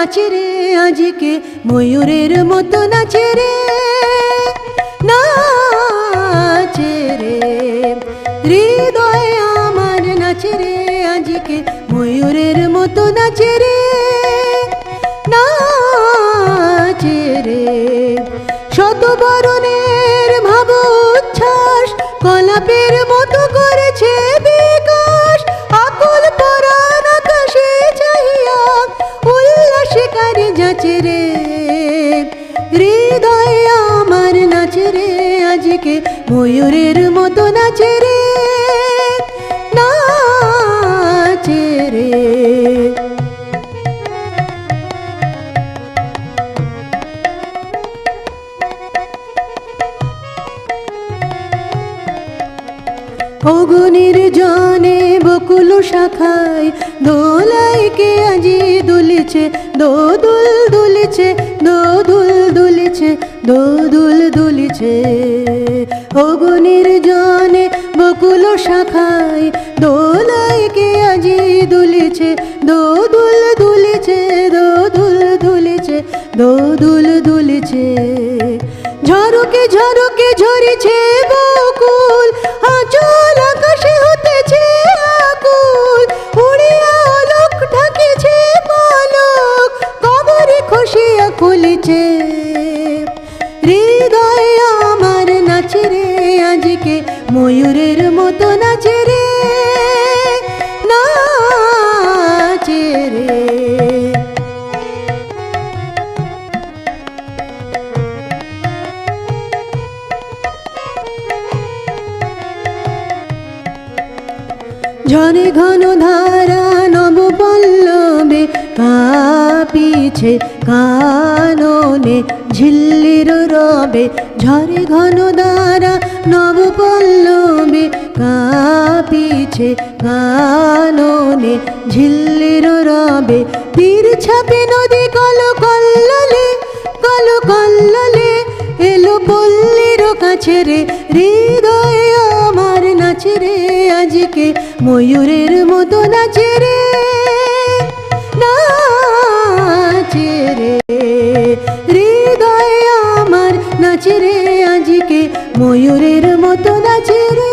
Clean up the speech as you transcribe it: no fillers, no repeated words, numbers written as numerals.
নাচে রে আজকে ময়ূরের মতো নাচে রে, নাচে রে হৃদয় আমার নাচে রে আজকে ময়ূরের মতো নাচে রে, নাচে রে শত বরণের ভাব উচ্ছ্বাস কলাপের মতো করেছে বিকাশ, আকুল পরাণ আকাশে চাহিয়া উল্লাসে কারে যাচে রে, হৃদয় আমার নাচে রে আজকে ময়ূরের মতো নাচে রে, নাচে রে। অগুনির জনে বকুল শাখায় দোলায় কে আজি দুলিছে, দোদুল দুলিছে, দোদুল দুলিছে, দোদুল দুলিছে। অগুনির জনে বকুল শাখায় দোলায় কে আজি দুলিছে, দোদুল দুলিছে, দোদুল দুলিছে, দোদুল দুলিছে। ঝরকে ঝরকে ঝরিছে বকুল, আঁচল আকাশে হতেছে আকুল, উড়িয়া আলোক ঢাকেছে পালক, কবরে খসিয়া খুলিছে। হৃদয় আমার নাচে রে আজকে ময়ূরের মতো নাচে রে, নাচে রে। ঝরে ঘন ধারা নব পল্লবে কাঁপিছে কাননে ঝিল্লির রবে, ঝরে ঘন ধারা নব পল্লবে কাঁপিছে কাননে ঝিল্লির রবে। তীর ছাপে নদী কল কল্ললে, কল কল্ললে এলো পল্লীর কাছে রে, হৃদয় আমার নাচে রে আজকে ময়ূরের মতো নাচে রে, নাচে রে হৃদয় আমার নাচে রে আজকে ময়ূরের মতো নাচে রে।